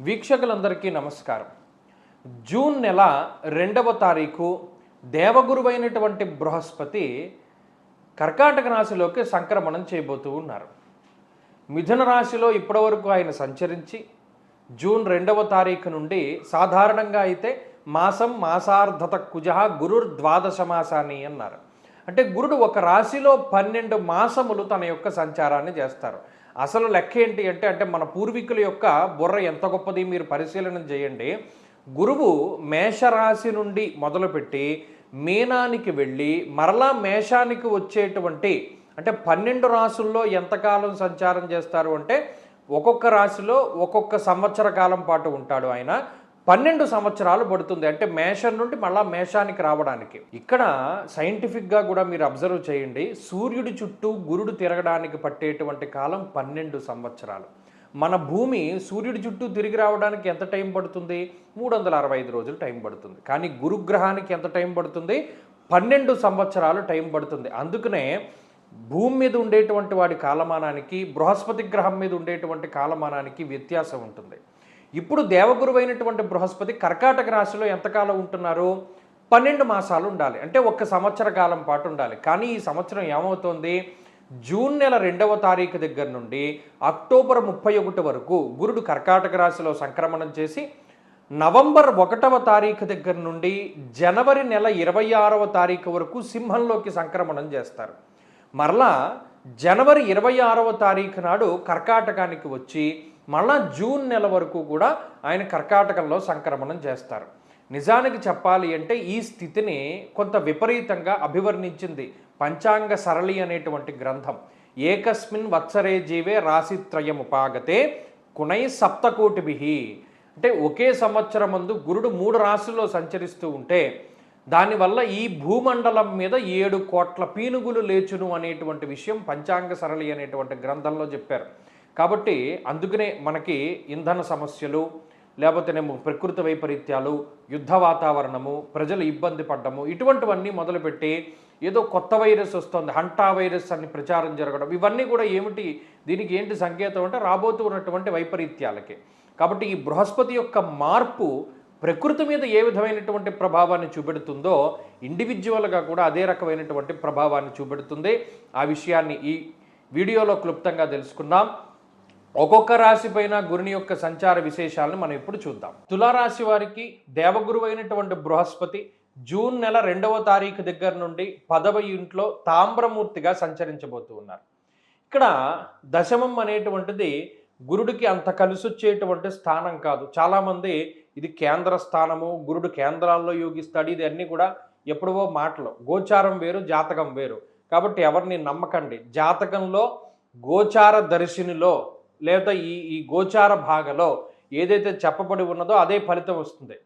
వీక్షకులందరికీ నమస్కారం. జూన్ నెల 2వ తారీఖు దేవగురువైనటువంటి బృహస్పతి కర్కాటక రాశిలోకి సంక్రమణం చేయబోతూ ఉన్నారు. మిథున రాశిలో ఇప్పటివరకు ఆయన సంచరించి జూన్ 2వ తారీఖు నుండి సాధారణంగా అయితే మాసార్ధత కుజ గురుర్ ద్వాదశ మాసాని అన్నారు. అంటే గురుడు ఒక రాశిలో 12 మాసములు తన యొక్క సంచారాన్ని చేస్తారు. అసలు లెక్క ఏంటి అంటే మన పూర్వీకుల యొక్క బుర్ర ఎంత గొప్పది మీరు పరిశీలన చేయండి. గురువు మేషరాశి నుండి మొదలుపెట్టి మీనానికి వెళ్ళి మరలా మేషానికి వచ్చేటువంటి అంటే 12 రాశుల్లో ఎంతకాలం సంచారం చేస్తారు అంటే ఒక్కొక్క రాశిలో ఒక్కొక్క సంవత్సర కాలం పాటు ఉంటాడు ఆయన. 12 సంవత్సరాలు పడుతుంది అంటే మేషం నుండి మళ్ళా మేషానికి రావడానికి. ఇక్కడ సైంటిఫిక్గా కూడా మీరు అబ్జర్వ్ చేయండి, సూర్యుడి చుట్టూ గురుడు తిరగడానికి పట్టేటువంటి కాలం 12 సంవత్సరాలు. మన భూమి సూర్యుడి చుట్టూ తిరిగి రావడానికి ఎంత టైం పడుతుంది? 365 రోజులు టైం పడుతుంది. కానీ గురుగ్రహానికి ఎంత టైం పడుతుంది? 12 సంవత్సరాలు టైం పడుతుంది. అందుకనే భూమి మీద ఉండేటువంటి వాడి కాలమానానికి బృహస్పతి గ్రహం మీద ఉండేటువంటి కాలమానానికి వ్యత్యాసం ఉంటుంది. ఇప్పుడు దేవగురువైనటువంటి బృహస్పతి కర్కాటక రాశిలో ఎంతకాలం ఉంటున్నారు? 12 మాసాలు ఉండాలి, అంటే 1 సంవత్సర కాలం పాటు ఉండాలి. కానీ ఈ సంవత్సరం ఏమవుతోంది? జూన్ నెల 2వ తారీఖు దగ్గర నుండి అక్టోబర్ 31 వరకు గురుడు కర్కాటక రాశిలో సంక్రమణం చేసి నవంబర్ 1వ తారీఖు దగ్గర నుండి జనవరి నెల 26వ తారీఖు వరకు సింహంలోకి సంక్రమణం చేస్తారు. మరలా జనవరి 26వ తారీఖు నాడు కర్కాటకానికి వచ్చి మళ్ళా జూన్ నెల వరకు కూడా ఆయన కర్కాటకంలో సంక్రమణం చేస్తారు. నిజానికి చెప్పాలి అంటే ఈ స్థితిని కొంత విపరీతంగా అభివర్ణించింది పంచాంగ సరళి అనేటువంటి గ్రంథం. ఏకస్మిన్ వత్సరే జీవే రాశిత్రయముపాగతే కునై సప్తకోటిభిః. అంటే ఒకే సంవత్సరం ముందు గురుడు 3 రాశుల్లో సంచరిస్తూ ఉంటే దానివల్ల ఈ భూమండలం మీద 7 కోట్ల పీనుగులు లేచును అనేటువంటి విషయం పంచాంగ సరళి అనేటువంటి గ్రంథంలో చెప్పారు. కాబట్టి అందుకనే మనకి ఇంధన సమస్యలు లేకపోతేనేమో ప్రకృతి వైపరీత్యాలు, యుద్ధ వాతావరణము, ప్రజలు ఇబ్బంది పడ్డము, ఇటువంటివన్నీ మొదలుపెట్టి ఏదో కొత్త వైరస్ వస్తుంది, హంటా వైరస్ అని ప్రచారం జరగడం, ఇవన్నీ కూడా ఏమిటి, దీనికి ఏంటి సంకేతం అంటే రాబోతూ ఉన్నటువంటి వైపరీత్యాలకి. కాబట్టి ఈ బృహస్పతి యొక్క మార్పు ప్రకృతి మీద ఏ విధమైనటువంటి ప్రభావాన్ని చూపెడుతుందో ఇండివిజువల్గా కూడా అదే రకమైనటువంటి ప్రభావాన్ని చూపెడుతుంది. ఆ విషయాన్ని ఈ వీడియోలో క్లుప్తంగా తెలుసుకుందాం. ఒక్కొక్క రాశి పైన గురుని యొక్క సంచార విశేషాలను మనం ఇప్పుడు చూద్దాం. తులారాశి వారికి దేవగురువైనటువంటి బృహస్పతి జూన్ నెల 2వ తారీఖు దగ్గర నుండి 10వ ఇంట్లో తామ్రమూర్తిగా సంచరించబోతూ ఉన్నారు. ఇక్కడ దశమం అనేటువంటిది గురుడికి అంత కలిసొచ్చేటువంటి స్థానం కాదు. చాలామంది ఇది కేంద్ర స్థానము, గురుడు కేంద్రాల్లో యోగిస్తాడు, ఇది అన్నీ కూడా ఎప్పుడవో మాటలు. గోచారం వేరు, జాతకం వేరు. కాబట్టి ఎవరిని నమ్మకండి. జాతకంలో గోచార దర్శినిలో లేదా ఈ గోచార భాగలో ఏదైతే చెప్పబడి ఉన్నదో అదే ఫలితం వస్తుంది.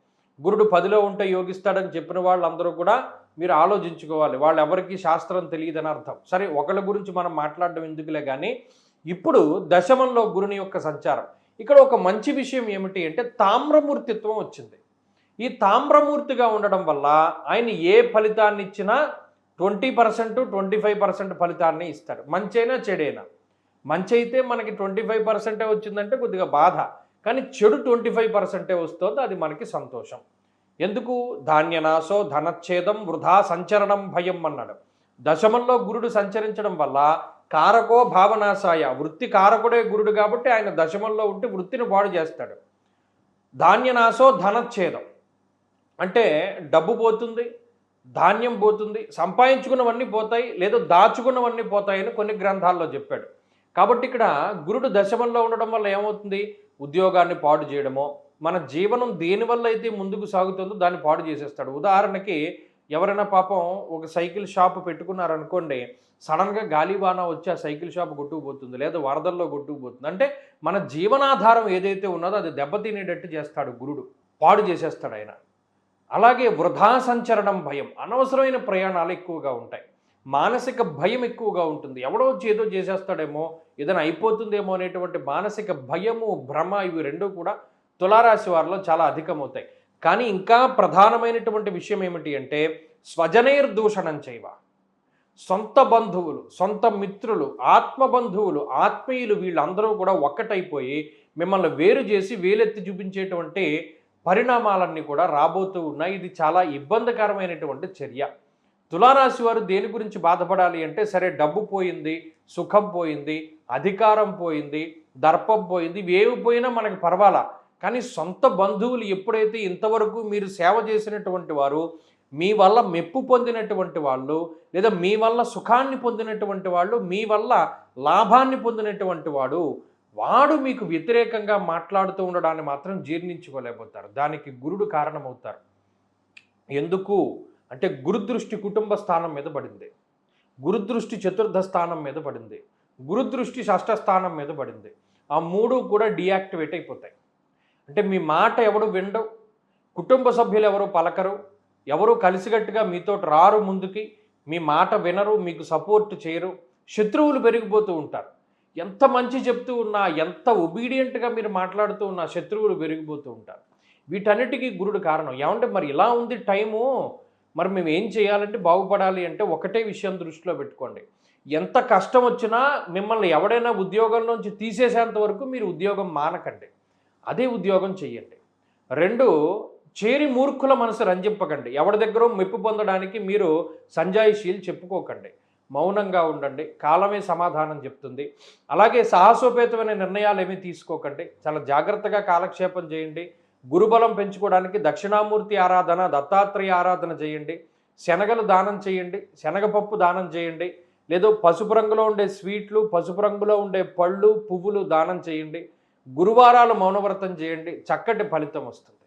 గురుడు 10లో ఉంటే యోగిస్తాడని చెప్పిన వాళ్ళందరూ కూడా మీరు ఆలోచించుకోవాలి, వాళ్ళు ఎవరికి శాస్త్రం తెలియదని అర్థం. సరే, ఒకళ్ళ గురించి మనం మాట్లాడడం ఎందుకులే. కానీ ఇప్పుడు దశమంలో గురుని యొక్క సంచారం, ఇక్కడ ఒక మంచి విషయం ఏమిటి అంటే తామ్రమూర్తిత్వం వచ్చింది. ఈ తామ్రమూర్తిగా ఉండడం వల్ల ఆయన ఏ ఫలితాన్ని ఇచ్చినా 20%, 25% ఫలితాన్ని ఇస్తాడు. మంచైనా చెడైనా. మంచి అయితే మనకి 25% వచ్చిందంటే కొద్దిగా బాధ, కానీ చెడు 25% వస్తుంది, అది మనకి సంతోషం. ఎందుకు? ధాన్యనాశో ధనచ్ఛేదం వృధా సంచరణం భయం అన్నాడు. దశమంలో గురుడు సంచరించడం వల్ల కారకో భావనాశాయ, వృత్తి కారకుడే గురుడు కాబట్టి ఆయన దశమంలో ఉంటే వృత్తిని పాడు చేస్తాడు. ధాన్యనాశో ధనచ్ఛేదం అంటే డబ్బు పోతుంది, ధాన్యం పోతుంది, సంపాదించుకున్నవన్నీ పోతాయి, లేదా దాచుకున్నవన్నీ పోతాయని కొన్ని గ్రంథాల్లో చెప్పాడు. కాబట్టి ఇక్కడ గురుడు దశమంలో ఉండడం వల్ల ఏమవుతుంది? ఉద్యోగాన్ని పాడు చేయడమో, మన జీవనం దేనివల్ల అయితే ముందుకు సాగుతుందో దాన్ని పాడు చేసేస్తాడు. ఉదాహరణకి ఎవరైనా పాపం ఒక సైకిల్ షాప్ పెట్టుకున్నారనుకోండి, సడన్గా గాలివాన వచ్చి ఆ సైకిల్ షాప్ కొట్టుకుపోతుంది, లేదా వరదల్లో కొట్టుకుపోతుంది. అంటే మన జీవనాధారం ఏదైతే ఉన్నదో అది దెబ్బతినేటట్టు చేస్తాడు గురుడు, పాడు చేసేస్తాడు ఆయన. అలాగే వృధా సంచరణం భయం, అనవసరమైన ప్రయాణాలు ఎక్కువగా ఉంటాయి, మానసిక భయం ఎక్కువగా ఉంటుంది. ఎవడో వచ్చి ఏదో చేసేస్తాడేమో, ఏదైనా అయిపోతుందేమో అనేటువంటి మానసిక భయము, భ్రమ, ఇవి రెండూ కూడా తులారాశి వారిలో చాలా అధికమవుతాయి. కానీ ఇంకా ప్రధానమైనటువంటి విషయం ఏమిటి అంటే స్వజనైర్దూషణం చేయవ, సొంత బంధువులు, సొంత మిత్రులు, ఆత్మబంధువులు, ఆత్మీయులు వీళ్ళందరూ కూడా ఒక్కటైపోయి మిమ్మల్ని వేరు చేసి వేలెత్తి చూపించేటువంటి పరిణామాలన్నీ కూడా రాబోతూ ఉన్నాయి. ఇది చాలా ఇబ్బందికరమైనటువంటి చర్య. తులారాశి వారు దేని గురించి బాధపడాలి అంటే, సరే డబ్బు పోయింది, సుఖం పోయింది, అధికారం పోయింది, దర్పం పోయింది, ఇవేవి పోయినా మనకి పర్వాలా. కానీ సొంత బంధువులు ఎప్పుడైతే ఇంతవరకు మీరు సేవ చేసినటువంటి వారు, మీ వల్ల మెప్పు పొందినటువంటి వాళ్ళు, లేదా మీ వల్ల సుఖాన్ని పొందినటువంటి వాళ్ళు, మీ వల్ల లాభాన్ని పొందినటువంటి వాడు మీకు వ్యతిరేకంగా మాట్లాడుతూ ఉండడాన్ని మాత్రం జీర్ణించుకోలేకపోతారు. దానికి గురుడు కారణమవుతారు. ఎందుకు అంటే, గురుదృష్టి కుటుంబ స్థానం మీద పడింది, గురుదృష్టి చతుర్థ స్థానం మీద పడింది, గురుదృష్టి షష్ఠ స్థానం మీద పడింది. ఆ మూడు కూడా డీయాక్టివేట్ అయిపోతాయి. అంటే మీ మాట ఎవడు వినడు, కుటుంబ సభ్యులు ఎవరు పలకరు, ఎవరు కలిసికట్టుగా మీతో రారు ముందుకి, మీ మాట వినరు, మీకు సపోర్ట్ చేయరు, శత్రువులు పెరిగిపోతూ ఉంటారు. ఎంత మంచి చెప్తూ ఉన్నా, ఎంత ఒబీడియంట్గా మీరు మాట్లాడుతూ ఉన్నా శత్రువులు పెరిగిపోతూ ఉంటారు. వీటన్నిటికీ గురుడు కారణం. ఏమంటే మరి ఇలా ఉంది టైము, మరి మేము ఏం చేయాలంటే బాగుపడాలి అంటే ఒకటే విషయం దృష్టిలో పెట్టుకోండి. ఎంత కష్టం వచ్చినా మిమ్మల్ని ఎవడైనా ఉద్యోగంలోంచి తీసేసేంత వరకు మీరు ఉద్యోగం మానకండి, అదే ఉద్యోగం చెయ్యండి. 2, చేరి మూర్ఖుల మనసు రంజింపకండి. ఎవరి దగ్గర మెప్పు పొందడానికి మీరు సంజాయిషీలు చెప్పుకోకండి, మౌనంగా ఉండండి, కాలమే సమాధానం చెప్తుంది. అలాగే సాహసోపేతమైన నిర్ణయాలు ఏమీ తీసుకోకండి, చాలా జాగ్రత్తగా కాలక్షేపం చేయండి. గురుబలం పెంచుకోవడానికి దక్షిణామూర్తి ఆరాధన, దత్తాత్రేయ ఆరాధన చేయండి, శనగలు దానం చేయండి, శనగపప్పు దానం చేయండి, లేదో పసుపు రంగులో ఉండే స్వీట్లు, పసుపు రంగులో ఉండే పళ్ళు పువ్వులు దానం చేయండి. గురువారాలు మౌనవ్రతం చేయండి, చక్కటి ఫలితం వస్తుంది.